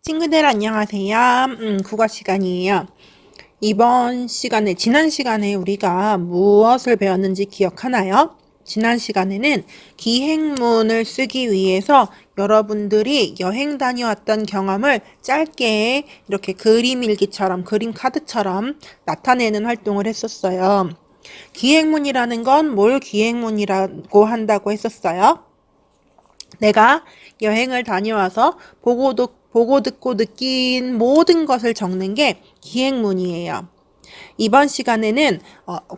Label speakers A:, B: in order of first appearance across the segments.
A: 친구들 안녕하세요. 국어 시간이에요. 지난 시간에 우리가 무엇을 배웠는지 기억하나요? 지난 시간에는 기행문을 쓰기 위해서 여러분들이 여행 다녀왔던 경험을 짧게 이렇게 그림 일기처럼, 그림 카드처럼 나타내는 활동을 했었어요. 기행문이라는 건 뭘 기행문이라고 한다고 했었어요? 내가 여행을 다녀와서 보고 듣고 느낀 모든 것을 적는 게 기행문이에요. 이번 시간에는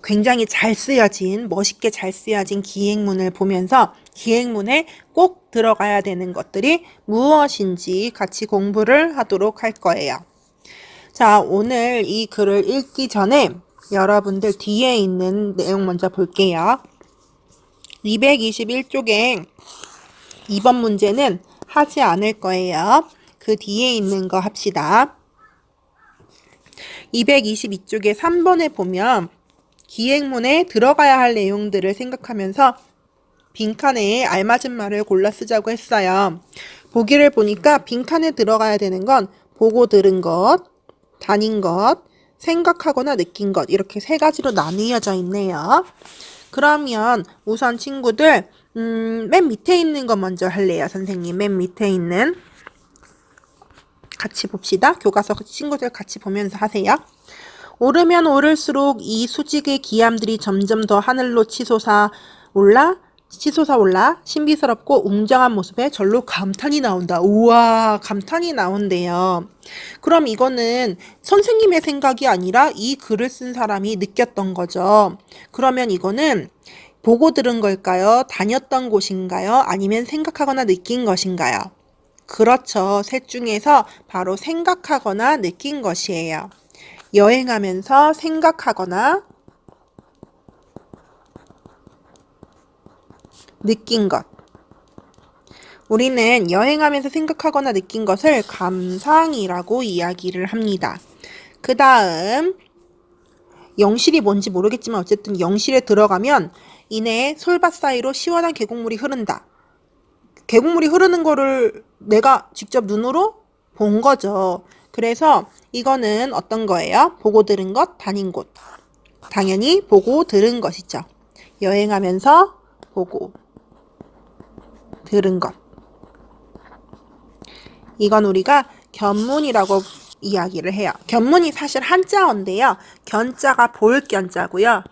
A: 굉장히 잘 쓰여진, 멋있게 잘 쓰여진 기행문을 보면서 기행문에 꼭 들어가야 되는 것들이 무엇인지 같이 공부를 하도록 할 거예요. 자, 오늘 이 글을 읽기 전에 여러분들 뒤에 있는 내용 먼저 볼게요. 221쪽에 2번 문제는 하지 않을 거예요. 그 뒤에 있는 거 합시다. 222쪽에 3번에 보면 기행문에 들어가야 할 내용들을 생각하면서 빈칸에 알맞은 말을 골라 쓰자고 했어요. 보기를 보니까 빈칸에 들어가야 되는 건 보고 들은 것, 다닌 것, 생각하거나 느낀 것 이렇게 세 가지로 나뉘어져 있네요. 그러면 우선 친구들 맨 밑에 있는 거 먼저 할래요. 선생님 맨 밑에 있는 같이 봅시다. 교과서 친구들 같이 보면서 하세요. 오르면 오를수록 이 수직의 기암들이 점점 더 하늘로 치솟아 올라 신비스럽고 웅장한 모습에 절로 감탄이 나온다. 우와, 감탄이 나온대요. 그럼 이거는 선생님의 생각이 아니라 이 글을 쓴 사람이 느꼈던 거죠. 그러면 이거는 보고 들은 걸까요? 다녔던 곳인가요? 아니면 생각하거나 느낀 것인가요? 그렇죠. 셋 중에서 바로 생각하거나 느낀 것이에요. 여행하면서 생각하거나 느낀 것. 우리는 여행하면서 생각하거나 느낀 것을 감상이라고 이야기를 합니다. 그 다음 영실이 뭔지 모르겠지만 어쨌든 영실에 들어가면 이내 솔밭 사이로 시원한 계곡물이 흐른다. 계곡물이 흐르는 거를 내가 직접 눈으로 본 거죠. 그래서 이거는 어떤 거예요? 보고 들은 것, 다닌 곳. 당연히 보고 들은 것이죠. 여행하면서 보고 들은 것. 이건 우리가 견문이라고 이야기를 해요. 견문이 사실 한자어인데요. 견자가 볼 견자고요.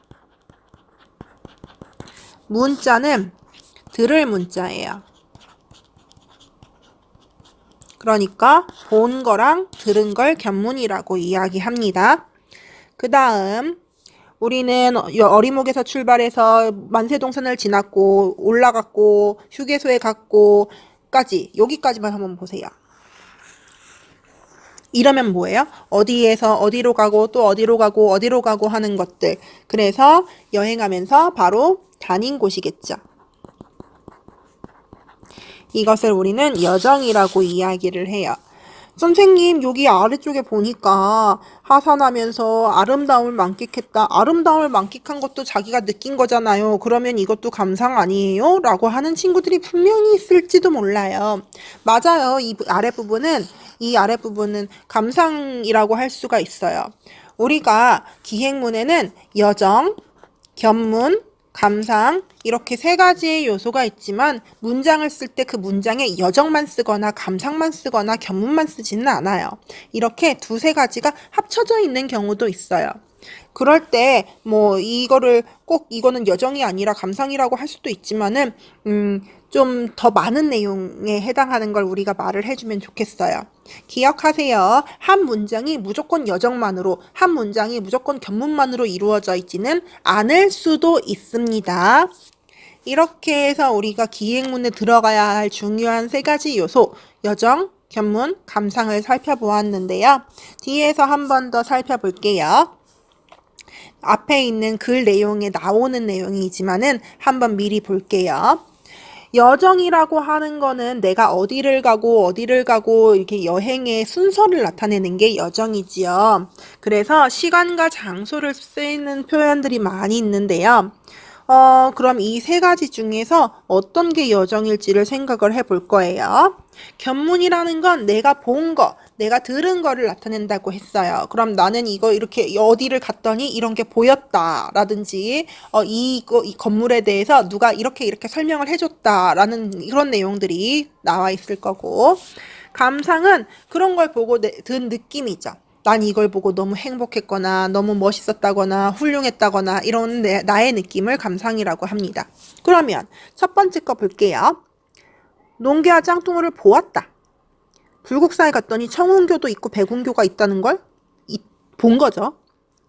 A: 문자는 들을 문자예요. 그러니까 본 거랑 들은 걸 견문이라고 이야기합니다. 그 다음 우리는 어리목에서 출발해서 만세동산을 지났고 올라갔고 휴게소에 갔고까지 여기까지만 한번 보세요. 이러면 뭐예요? 어디에서 어디로 가고 또 어디로 가고 어디로 가고 하는 것들. 그래서 여행하면서 바로 다닌 곳이겠죠. 이것을 우리는 여정이라고 이야기를 해요. 선생님, 여기 아래쪽에 보니까 하산하면서 아름다움을 만끽했다. 아름다움을 만끽한 것도 자기가 느낀 거잖아요. 그러면 이것도 감상 아니에요? 라고 하는 친구들이 분명히 있을지도 몰라요. 맞아요. 이 아랫부분은 감상이라고 할 수가 있어요. 우리가 기행문에는 여정, 견문, 감상 이렇게 세 가지의 요소가 있지만 문장을 쓸 때 그 문장에 여정만 쓰거나 감상만 쓰거나 견문만 쓰지는 않아요. 이렇게 두세 가지가 합쳐져 있는 경우도 있어요. 그럴 때 뭐 이거는 여정이 아니라 감상이라고 할 수도 있지만은 좀 더 많은 내용에 해당하는 걸 우리가 말을 해주면 좋겠어요. 기억하세요. 한 문장이 무조건 여정만으로, 한 문장이 무조건 견문만으로 이루어져 있지는 않을 수도 있습니다. 이렇게 해서 우리가 기행문에 들어가야 할 중요한 세 가지 요소, 여정, 견문, 감상을 살펴보았는데요. 뒤에서 한 번 더 살펴볼게요. 앞에 있는 글 내용에 나오는 내용이지만은 한번 미리 볼게요. 여정이라고 하는 거는 내가 어디를 가고 이렇게 여행의 순서를 나타내는 게 여정이지요. 그래서 시간과 장소를 쓰이는 표현들이 많이 있는데요. 그럼 이 세 가지 중에서 어떤 게 여정일지를 생각을 해볼 거예요. 견문이라는 건 내가 본 거, 내가 들은 거를 나타낸다고 했어요. 그럼 나는 이거 이렇게 어디를 갔더니 이런 게 보였다. 라든지, 이 건물에 대해서 누가 이렇게 설명을 해줬다. 라는 이런 내용들이 나와 있을 거고. 감상은 그런 걸 보고 든 느낌이죠. 난 이걸 보고 너무 행복했거나 너무 멋있었다거나 훌륭했다거나 이런 나의 느낌을 감상이라고 합니다. 그러면 첫 번째 거 볼게요. 농계와 짱뚱어를 보았다. 불국사에 갔더니 청운교도 있고 백운교가 있다는 걸 본 거죠.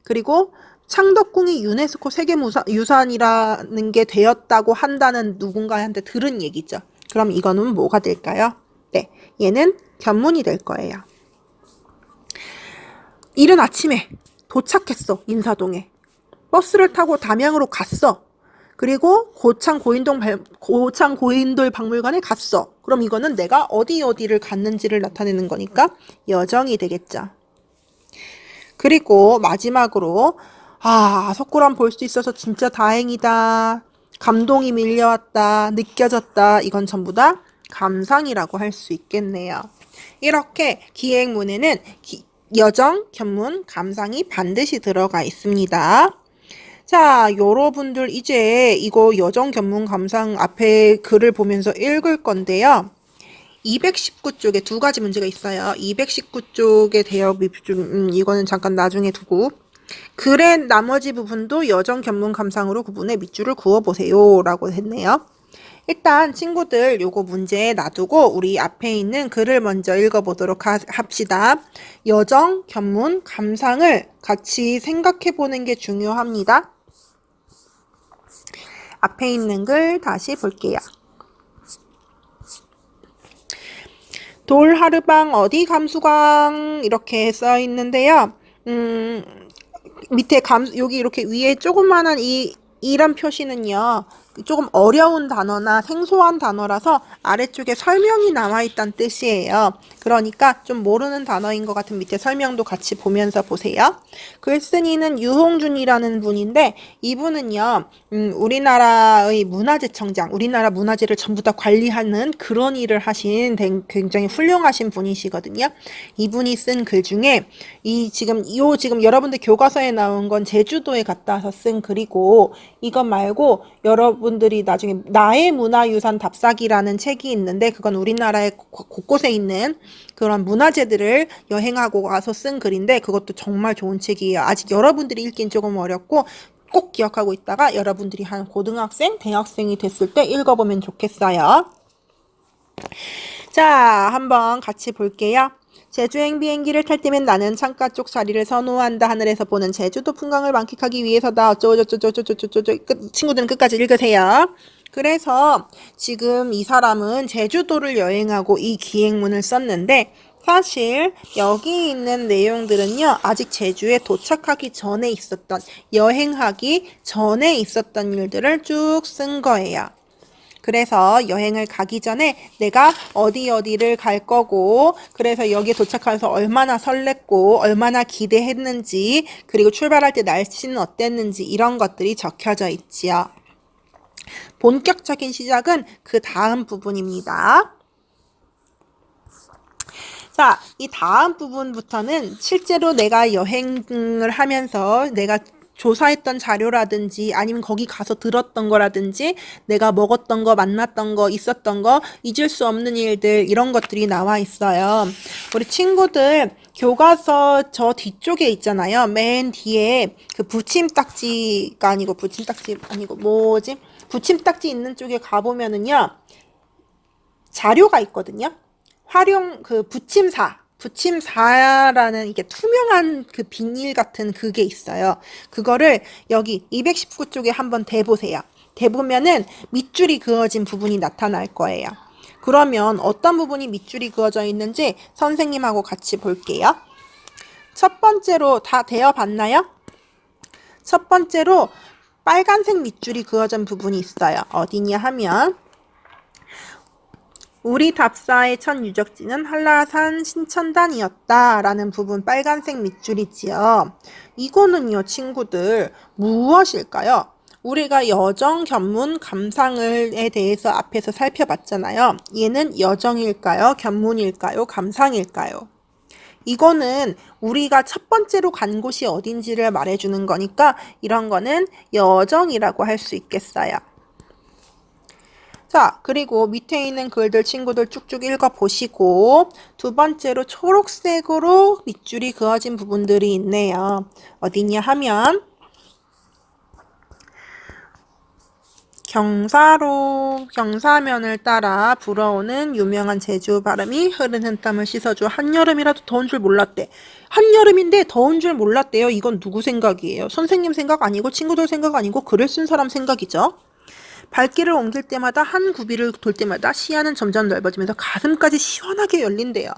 A: 그리고 창덕궁이 유네스코 세계유산이라는 게 되었다고 한다는 누군가한테 들은 얘기죠. 그럼 이거는 뭐가 될까요? 네, 얘는 견문이 될 거예요. 이른 아침에 도착했어. 인사동에. 버스를 타고 담양으로 갔어. 그리고 고창 고인돌 박물관에 갔어. 그럼 이거는 내가 어디를 갔는지를 나타내는 거니까 여정이 되겠죠. 그리고 마지막으로 석굴암 볼 수 있어서 진짜 다행이다. 감동이 밀려왔다. 느껴졌다. 이건 전부 다 감상이라고 할 수 있겠네요. 이렇게 기행문에는 여정, 견문, 감상이 반드시 들어가 있습니다. 자, 여러분들 이제 이거 여정, 견문, 감상 앞에 글을 보면서 읽을 건데요. 219쪽에 두 가지 문제가 있어요. 219쪽의 대역 좀 이거는 잠깐 나중에 두고 글의 나머지 부분도 여정, 견문, 감상으로 구분해 밑줄을 그어보세요 라고 했네요. 일단 친구들 요거 문제 놔두고 우리 앞에 있는 글을 먼저 읽어보도록 합시다. 여정, 견문, 감상을 같이 생각해 보는 게 중요합니다. 앞에 있는 글 다시 볼게요. 돌하르방 어디 감수광 이렇게 써 있는데요. 밑에 여기 이렇게 위에 조그만한 이런 표시는요. 조금 어려운 단어나 생소한 단어라서 아래쪽에 설명이 나와 있다는 뜻이에요. 그러니까 좀 모르는 단어인 것 같은 밑에 설명도 같이 보면서 보세요. 글쓴이는 유홍준이라는 분인데 이분은요. 우리나라의 문화재청장, 우리나라 문화재를 전부 다 관리하는 그런 일을 하신 굉장히 훌륭하신 분이시거든요. 이분이 쓴 글 중에 지금 여러분들 교과서에 나온 건 제주도에 갔다 와서 쓴 글이고 이것 말고 여러분들이 나중에 나의 문화유산 답사기라는 책이 있는데 그건 우리나라의 곳곳에 있는 그런 문화재들을 여행하고 와서 쓴 글인데 그것도 정말 좋은 책이에요. 아직 여러분들이 읽긴 조금 어렵고 꼭 기억하고 있다가 여러분들이 한 고등학생, 대학생이 됐을 때 읽어보면 좋겠어요. 자, 한번 같이 볼게요. 제주행 비행기를 탈 때면 나는 창가 쪽 자리를 선호한다. 하늘에서 보는 제주도 풍광을 만끽하기 위해서다. 어쩌고저쩌고저쩌고저쩌고 친구들은 끝까지 읽으세요. 그래서 지금 이 사람은 제주도를 여행하고 이 기행문을 썼는데 사실 여기 있는 내용들은요. 아직 제주에 도착하기 전에 있었던 여행하기 전에 있었던 일들을 쭉 쓴 거예요. 그래서 여행을 가기 전에 내가 어디를 갈 거고 그래서 여기에 도착해서 얼마나 설렜고 얼마나 기대했는지 그리고 출발할 때 날씨는 어땠는지 이런 것들이 적혀져 있지요. 본격적인 시작은 그 다음 부분입니다. 자, 이 다음 부분부터는 실제로 내가 여행을 하면서 내가 조사했던 자료라든지 아니면 거기 가서 들었던 거라든지 내가 먹었던 거, 만났던 거, 있었던 거, 잊을 수 없는 일들 이런 것들이 나와 있어요. 우리 친구들 교과서 저 뒤쪽에 있잖아요. 맨 뒤에 그 붙임딱지가 아니고 붙임딱지 있는 쪽에 가보면은요. 자료가 있거든요. 붙임사라는 이게 투명한 그 비닐 같은 그게 있어요. 그거를 여기 219쪽에 한번 대보세요. 대보면은 밑줄이 그어진 부분이 나타날 거예요. 그러면 어떤 부분이 밑줄이 그어져 있는지 선생님하고 같이 볼게요. 첫 번째로 다 대어봤나요? 첫 번째로 빨간색 밑줄이 그어진 부분이 있어요. 어디냐 하면 우리 답사의 첫 유적지는 한라산 신천단이었다 라는 부분 빨간색 밑줄이지요. 이거는요 친구들 무엇일까요? 우리가 여정, 견문, 감상을에 대해서 앞에서 살펴봤잖아요. 얘는 여정일까요? 견문일까요? 감상일까요? 이거는 우리가 첫 번째로 간 곳이 어딘지를 말해주는 거니까 이런 거는 여정이라고 할 수 있겠어요. 자, 그리고 밑에 있는 글들 친구들 쭉쭉 읽어보시고 두 번째로 초록색으로 밑줄이 그어진 부분들이 있네요. 어디냐 하면 경사면을 따라 불어오는 유명한 제주 바람이 흐르는 땀을 씻어줘. 한여름이라도 더운 줄 몰랐대. 한여름인데 더운 줄 몰랐대요. 이건 누구 생각이에요? 선생님 생각 아니고 친구들 생각 아니고 글을 쓴 사람 생각이죠. 발길을 옮길 때마다 한 구비를 돌 때마다 시야는 점점 넓어지면서 가슴까지 시원하게 열린대요.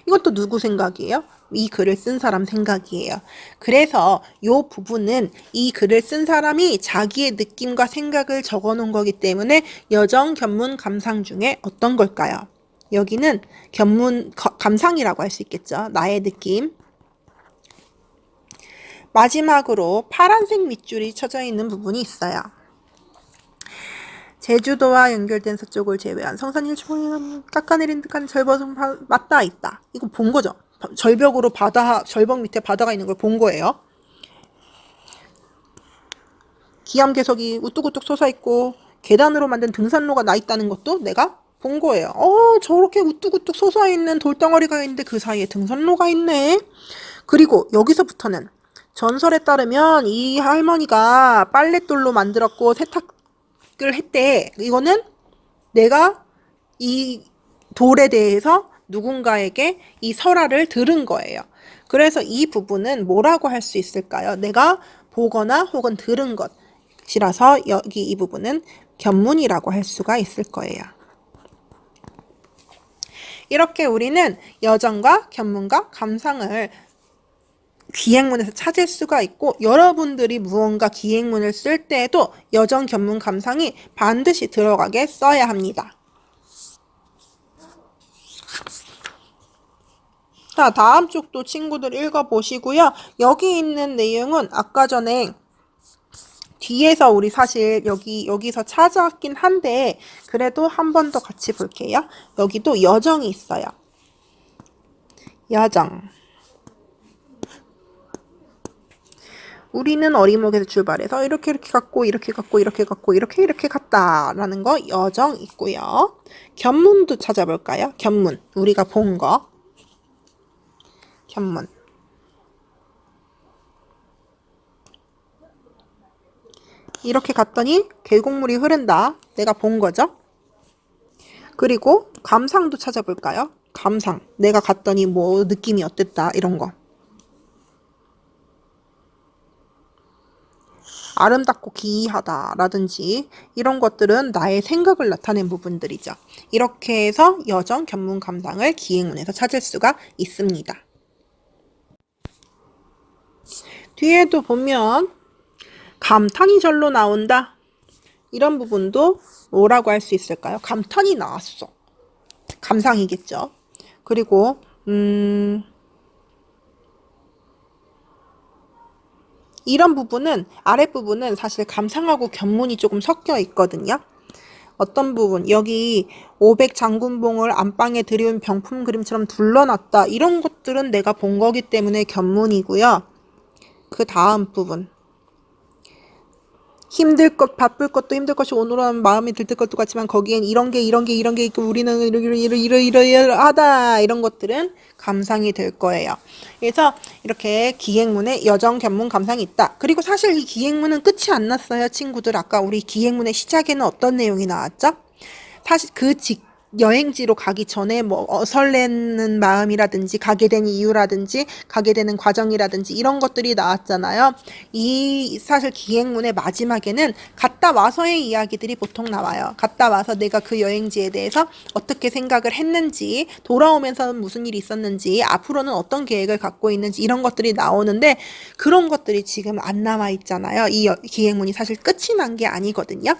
A: 이건 또 누구 생각이에요? 이 글을 쓴 사람 생각이에요. 그래서 이 부분은 이 글을 쓴 사람이 자기의 느낌과 생각을 적어 놓은 거기 때문에 여정, 견문, 감상 중에 어떤 걸까요? 여기는 감상이라고 할 수 있겠죠. 나의 느낌. 마지막으로 파란색 밑줄이 쳐져 있는 부분이 있어요. 제주도와 연결된 서쪽을 제외한 성산 일출보는 깎아내린 듯한 절벽은 맞닿아 있다. 이거 본 거죠. 절벽으로 절벽 밑에 바다가 있는 걸 본 거예요. 기암괴석이 우뚝우뚝 솟아있고 계단으로 만든 등산로가 나 있다는 것도 내가 본 거예요. 저렇게 우뚝우뚝 솟아있는 돌덩어리가 있는데 그 사이에 등산로가 있네. 그리고 여기서부터는 전설에 따르면 이 할머니가 빨랫돌로 만들었고 세탁을 했대. 이거는 내가 이 돌에 대해서 누군가에게 이 설화를 들은 거예요. 그래서 이 부분은 뭐라고 할 수 있을까요? 내가 보거나 혹은 들은 것이라서 여기 이 부분은 견문이라고 할 수가 있을 거예요. 이렇게 우리는 여정과 견문과 감상을 기행문에서 찾을 수가 있고 여러분들이 무언가 기행문을 쓸 때에도 여정, 견문, 감상이 반드시 들어가게 써야 합니다. 자, 다음 쪽도 친구들 읽어보시고요. 여기 있는 내용은 아까 전에 뒤에서 우리 사실 여기서 찾아왔긴 한데 그래도 한 번 더 같이 볼게요. 여기도 여정이 있어요. 여정. 우리는 어리목에서 출발해서 이렇게 갔고 이렇게 갔고 이렇게 갔고 이렇게 갔다라는 거 여정 있고요. 견문도 찾아볼까요? 견문. 우리가 본 거. 견문. 이렇게 갔더니 계곡물이 흐른다. 내가 본 거죠. 그리고 감상도 찾아볼까요? 감상. 내가 갔더니 뭐 느낌이 어땠다. 이런 거. 아름답고 기이하다 라든지 이런 것들은 나의 생각을 나타낸 부분들이죠. 이렇게 해서 여정, 견문, 감상을 기행문에서 찾을 수가 있습니다. 뒤에도 보면 감탄이 절로 나온다. 이런 부분도 뭐라고 할 수 있을까요? 감탄이 나왔어. 감상이겠죠. 그리고 이런 부분은 아랫부분은 사실 감상하고 견문이 조금 섞여 있거든요. 어떤 부분 여기 500 장군봉을 안방에 들여온 병품 그림처럼 둘러놨다. 이런 것들은 내가 본 거기 때문에 견문이고요. 그 다음 부분 힘들 것 바쁠 것도 힘들 것이 오늘은 마음이 들뜰 것도 같지만 거기엔 이런 게 있고 우리는 이러하다 이런 것들은 감상이 될 거예요. 그래서 이렇게 기행문에 여정, 견문, 감상이 있다. 그리고 사실 이 기행문은 끝이 안 났어요, 친구들. 아까 우리 기행문의 시작에는 어떤 내용이 나왔죠? 사실 여행지로 가기 전에 뭐 설레는 마음이라든지 가게 된 이유라든지 가게 되는 과정이라든지 이런 것들이 나왔잖아요. 이 사실 기행문의 마지막에는 갔다 와서의 이야기들이 보통 나와요. 갔다 와서 내가 그 여행지에 대해서 어떻게 생각을 했는지, 돌아오면서 무슨 일이 있었는지, 앞으로는 어떤 계획을 갖고 있는지 이런 것들이 나오는데 그런 것들이 지금 안 남아 있잖아요. 이 기행문이 사실 끝이 난 게 아니거든요.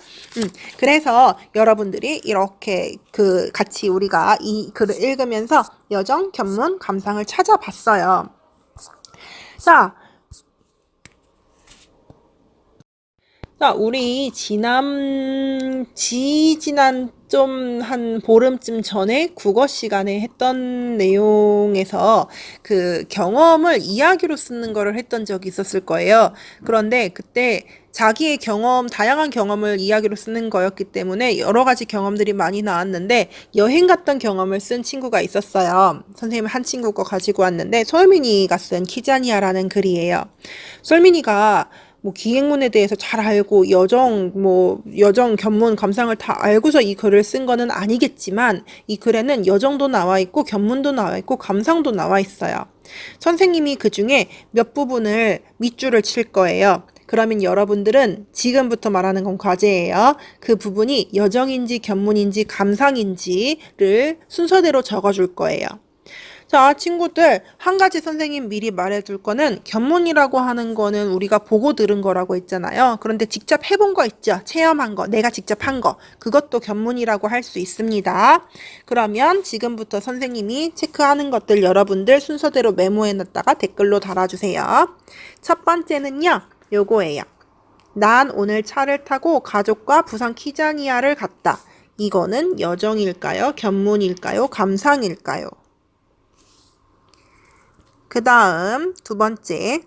A: 그래서 여러분들이 이렇게 같이 우리가 이 글을 읽으면서 여정, 견문, 감상을 찾아봤어요. 자, 자, 우리 지난 좀 한 보름쯤 전에 국어 시간에 했던 내용에서 그 경험을 이야기로 쓰는 거를 했던 적이 있었을 거예요. 그런데 그때 자기의 경험, 다양한 경험을 이야기로 쓰는 거였기 때문에 여러 가지 경험들이 많이 나왔는데 여행 갔던 경험을 쓴 친구가 있었어요. 선생님 한 친구 거 가지고 왔는데 솔민이가 쓴 키자니아라는 글이에요. 솔민이가 뭐 기행문에 대해서 잘 알고 여정 견문 감상을 다 알고서 이 글을 쓴 거는 아니겠지만 이 글에는 여정도 나와 있고 견문도 나와 있고 감상도 나와 있어요. 선생님이 그 중에 몇 부분을 밑줄을 칠 거예요. 그러면 여러분들은 지금부터 말하는 건 과제예요. 그 부분이 여정인지 견문인지 감상인지를 순서대로 적어줄 거예요. 자, 친구들, 한 가지 선생님 미리 말해둘 거는 견문이라고 하는 거는 우리가 보고 들은 거라고 했잖아요. 그런데 직접 해본 거 있죠? 체험한 거, 내가 직접 한 거. 그것도 견문이라고 할 수 있습니다. 그러면 지금부터 선생님이 체크하는 것들 여러분들 순서대로 메모해놨다가 댓글로 달아주세요. 첫 번째는요, 요거예요. 난 오늘 차를 타고 가족과 부산 키자니아를 갔다. 이거는 여정일까요? 견문일까요? 감상일까요? 그 다음 두 번째.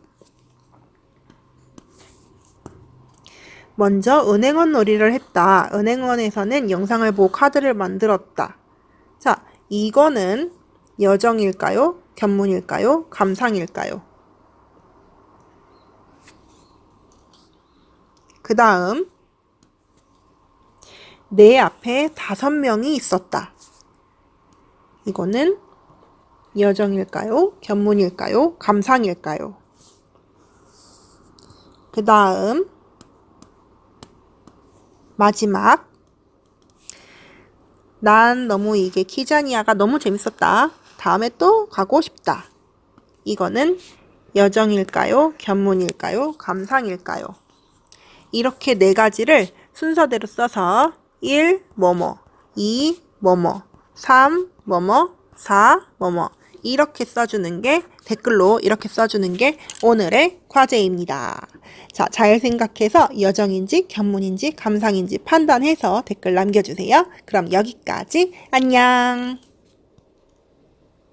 A: 먼저 은행원 놀이를 했다. 은행원에서는 영상을 보고 카드를 만들었다. 자, 이거는 여정일까요? 견문일까요? 감상일까요? 그 다음 내 앞에 5명이 있었다. 이거는 여정일까요? 견문일까요? 감상일까요? 그 다음 마지막 난 너무 이게 키자니아가 너무 재밌었다. 다음에 또 가고 싶다. 이거는 여정일까요? 견문일까요? 감상일까요? 이렇게 네 가지를 순서대로 써서 1. 뭐뭐 2. 뭐뭐 3. 뭐뭐 4. 뭐뭐 이렇게 써주는 게 댓글로 이렇게 써주는 게 오늘의 과제입니다. 자, 잘 생각해서 여정인지 견문인지 감상인지 판단해서 댓글 남겨주세요. 그럼 여기까지 안녕.